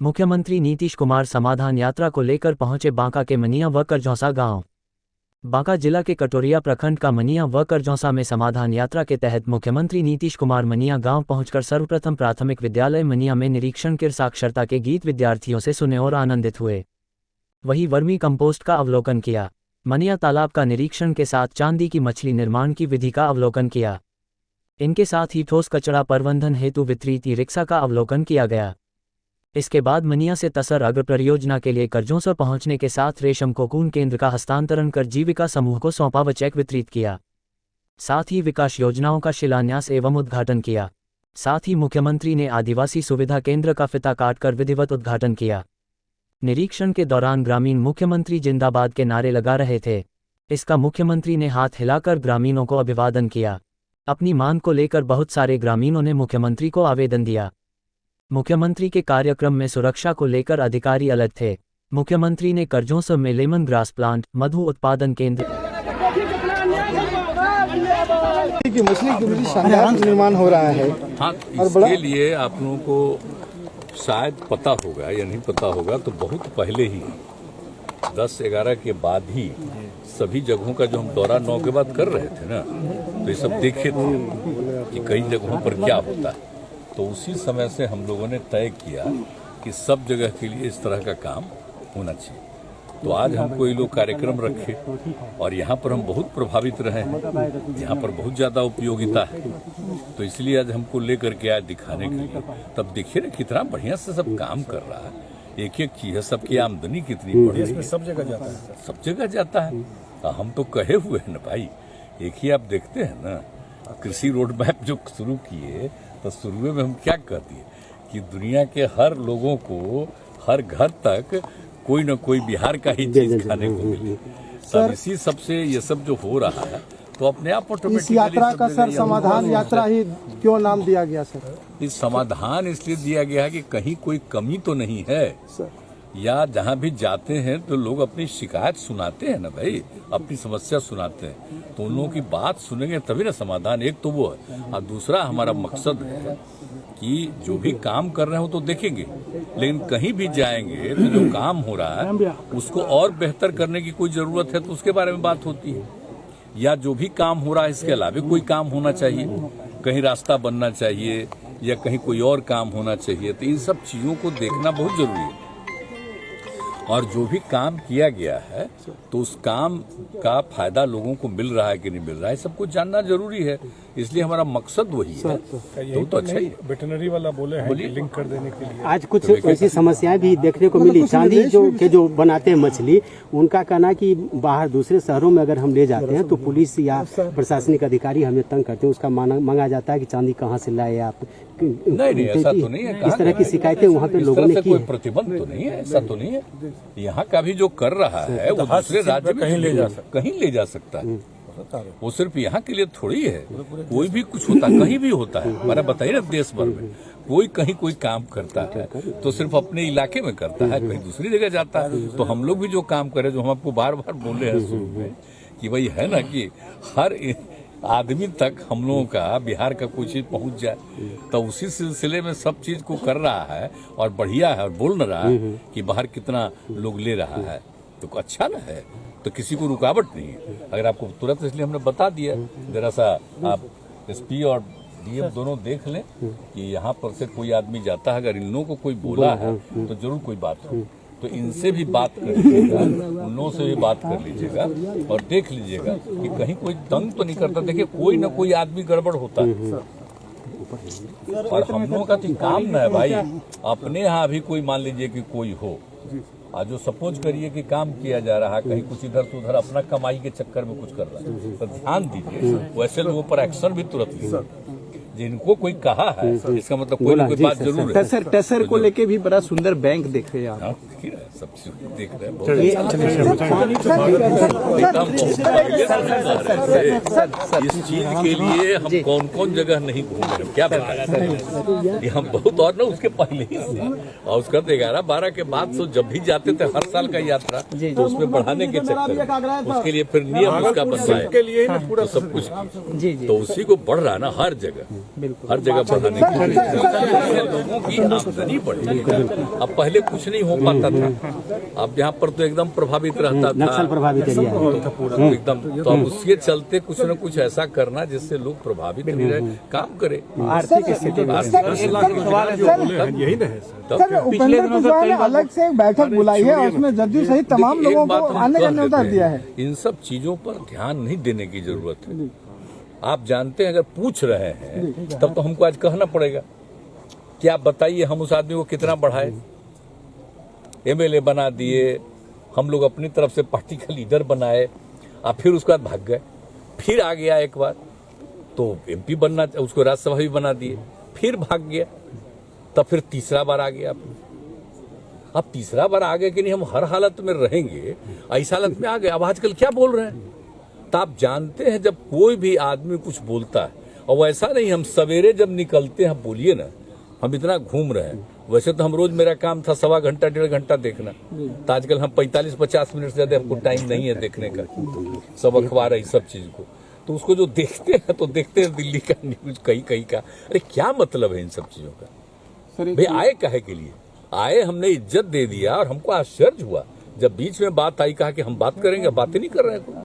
मुख्यमंत्री नीतीश कुमार समाधान यात्रा को लेकर पहुंचे बांका के मनिया व करजौसा गांव। बांका जिला के कटोरिया प्रखंड का मनिया व करजौसा में समाधान यात्रा के तहत मुख्यमंत्री नीतीश कुमार मनिया गांव पहुंचकर सर्वप्रथम प्राथमिक विद्यालय मनिया में निरीक्षण कर साक्षरता के गीत विद्यार्थियों से सुने और आनंदित हुए। वहीं वर्मी कंपोस्ट का अवलोकन किया। मनिया तालाब का निरीक्षण के साथ चांदी की मछली निर्माण की विधि का अवलोकन किया। इनके साथ ही ठोस कचरा प्रबंधन हेतु वितरित ई-रिक्शा का अवलोकन किया गया। इसके बाद मनिया से तसर अग्र परियोजना के लिए करजौसा पहुंचने के साथ रेशम कोकून केंद्र का हस्तांतरण कर जीविका समूह को सौंपा व चेक वितरित किया। साथ ही विकास योजनाओं का शिलान्यास एवं उद्घाटन किया। साथ ही मुख्यमंत्री ने आदिवासी सुविधा केंद्र का फिता काटकर विधिवत उद्घाटन किया। निरीक्षण के दौरान ग्रामीण मुख्यमंत्री जिंदाबाद के नारे लगा रहे थे। इसका मुख्यमंत्री ने हाथ हिलाकर ग्रामीणों को अभिवादन किया। अपनी मांग को लेकर बहुत सारे ग्रामीणों ने मुख्यमंत्री को आवेदन दिया। मुख्यमंत्री के कार्यक्रम में सुरक्षा को लेकर अधिकारी अलर्ट थे। मुख्यमंत्री ने करजौसा में लेमन ग्रास प्लांट, मधु उत्पादन केंद्र की मछली शानदार निर्माण हो रहा है। हाँ, इसके लिए आप लोगों को शायद पता होगा या नहीं पता होगा, तो बहुत पहले ही 10-11 के बाद ही सभी जगहों का जो हम दौरा 9 के बाद कर रहे थे ना, तो ये सब देखे थे कि कई जगहों पर क्या होता है। तो उसी समय से हम लोगों ने तय किया कि सब जगह के लिए इस तरह का काम होना चाहिए। तो आज हम कोई लोग कार्यक्रम रखे और यहाँ पर हम बहुत प्रभावित रहे हैं। यहाँ पर बहुत ज़्यादा उपयोगिता है, तो इसलिए आज हमको लेकर के आए दिखाने के लिए। तब देखिए ना कितना बढ़िया से सब काम कर रहा है, एक एक चीज है, सबकी आमदनी कितनी बढ़ी है, सब जगह जाता है, सब जगह जाता है। हम तो कहे हुए हैं ना भाई, एक ही आप देखते हैं ना, कृषि रोड मैप जो शुरू किए तो शुरू में हम क्या कर दिए कि दुनिया के हर लोगों को हर घर तक कोई न कोई बिहार का ही चीज खाने को मिले। तब इसी सबसे ये सब जो हो रहा है, तो अपने आप इस यात्रा का सर समाधान यात्रा ही क्यों नाम दिया गया सर? इस समाधान इसलिए दिया गया है कि कहीं कोई कमी तो नहीं है सर। या जहाँ भी जाते हैं तो लोग अपनी शिकायत सुनाते हैं ना भाई, अपनी समस्या सुनाते हैं, तो उन लोगों की बात सुनेंगे तभी ना समाधान। एक तो वो है, और दूसरा हमारा मकसद है कि जो भी काम कर रहे हो तो देखेंगे, लेकिन कहीं भी जाएंगे तो जो काम हो रहा है उसको और बेहतर करने की कोई जरूरत है तो उसके बारे में बात होती है। या जो भी काम हो रहा है इसके अलावा कोई काम होना चाहिए, कहीं रास्ता बनना चाहिए या कहीं कोई और काम होना चाहिए, तो इन सब चीजों को देखना बहुत जरूरी है। और जो भी काम किया गया है तो उस काम का फायदा लोगों को मिल रहा है कि नहीं मिल रहा है, सब कुछ जानना जरूरी है। इसलिए हमारा मकसद वही है। तो अच्छा ही वेटरनरी वाला बोले हैं कि लिंक कर देने के लिए आज कुछ ऐसी समस्याएं भी देखने को मिली। चांदी जो बनाते हैं मछली, उनका कहना कि बाहर दूसरे शहरों में अगर हम ले जाते हैं तो पुलिस या प्रशासनिक अधिकारी हमें तंग करते हैं। उसका मांगा जाता है कि चांदी कहाँ से लाए आप। नहीं, ऐसा तो नहीं है। इस तरह की शिकायतें वहाँ पे लोगों ने की। कोई प्रतिबंध तो नहीं है, ऐसा तो नहीं है। यहाँ का भी जो कर रहा है वो दूसरे राज्य में कहीं ले जा सकता है। वो सिर्फ यहाँ के लिए थोड़ी है, कोई भी कुछ होता है, कहीं भी होता है। हमारा बताइए ना, देश भर में कोई कहीं कोई काम करता है तो सिर्फ अपने इलाके में करता है, कहीं दूसरी जगह जाता है। तो हम लोग भी जो काम करें, जो हम आपको बार बार बोले हैं शुरू में कि भाई है ना कि हर आदमी तक हम लोगों का बिहार का कोई चीज पहुंच जाए, तो उसी सिलसिले में सब चीज को कर रहा है और बढ़िया है और बोल रहा है कि बाहर कितना लोग ले रहा है, तो अच्छा ना है। तो किसी को रुकावट नहीं है। अगर आपको तुरंत, इसलिए हमने बता दिया, जरा सा आप एसपी और डीएम दोनों देख लें कि यहाँ पर से कोई आदमी जाता है, अगर इन लोगों को कोई बोला है तो जरूर कोई बात हो, तो इनसे भी बात कर लीजिएगा, उन लोगों से भी बात कर लीजिएगा और देख लीजिएगा कि कहीं कोई तंग तो नहीं करता। देखिए, कोई ना कोई आदमी गड़बड़ होता है और हम लोगों का तो काम न है भाई। अपने यहाँ भी कोई मान लीजिए कि कोई हो, आज जो सपोज करिए कि काम किया जा रहा है, कहीं कुछ इधर से उधर अपना कमाई के चक्कर में कुछ कर रहा है, तो ध्यान दीजिए, वैसे लोगों पर एक्शन भी तुरंत लीजिए। जिनको कोई कहा है इसका मतलब कोई ना कोई बात जरूर है। टेसर को लेके भी बड़ा सुंदर बैंक देख रहे हैं आप। सब चीज देख रहे हैं। बहुत इस चीज के लिए हम कौन कौन जगह नहीं घूमे हैं, क्या बताएं। ये हम बहुत और ना उसके पहले ही से और उसका 11-12 के बाद तो जब भी जाते थे हर साल का यात्रा तो उसमें बढ़ाने के चक्कर में उसके लिए फिर नियम उसका बनता है के लिए ही ना पूरा तो सब कुछ तो उसी को बढ़ रहा है ना हर जगह बढ़ाने के लिए लोगों की आमदनी बढ़ी। अब पहले कुछ नहीं हो पाता था, अब यहाँ पर तो एकदम प्रभावित रहता था, नक्सल प्रभावित एरिया है। एकदम। तो अब उसके चलते कुछ न कुछ ऐसा करना जिससे लोग प्रभावित नहीं रहे, काम करे। आर्थिक स्थिति यही नहीं है सर, उपेंद्र कुशवाहा ने अलग से एक बैठक बुलाई है और उसमें जदयू सहित तमाम लोगों को आने का न्योता दिया है। इन सब चीजों पर ध्यान नहीं देने की जरूरत है। आप जानते हैं अगर पूछ रहे हैं तब तो हमको आज कहना पड़ेगा कि आप बताइए हम उस आदमी को कितना बढ़ाए, एमएलए बना दिए, हम लोग अपनी तरफ से पार्टी का लीडर बनाए, आप फिर उसके बाद भाग गए, फिर आ गया एक बार तो एमपी बनना, उसको राज्यसभा भी बना दिए, फिर भाग गया, तब फिर तीसरा बार आ गया। अब तीसरा बार आ गए कि नहीं हम हर हालत में रहेंगे, ऐसा हालत में आ गए। अब आजकल क्या बोल रहे हैं तो आप जानते हैं जब कोई भी आदमी कुछ बोलता है और वैसा नहीं, हम सवेरे जब निकलते हैं बोलिए ना हम इतना घूम रहे हैं, वैसे तो हम रोज मेरा काम था 1.25 घंटा 1.5 घंटा देखना, तो आजकल हम 45-50 मिनट से ज्यादा हमको टाइम नहीं है देखने का, सब अखबार है सब चीज को। तो उसको जो देखते हैं तो देखते हैं दिल्ली का न्यूज कहीं का, अरे क्या मतलब है इन सब चीजों का। भाई आए काहे के लिए आए, हमने इज्जत दे दिया और हमको आश्चर्य हुआ जब बीच में बात आई, कहा कि हम बात करेंगे, बातें नहीं कर रहे हैं।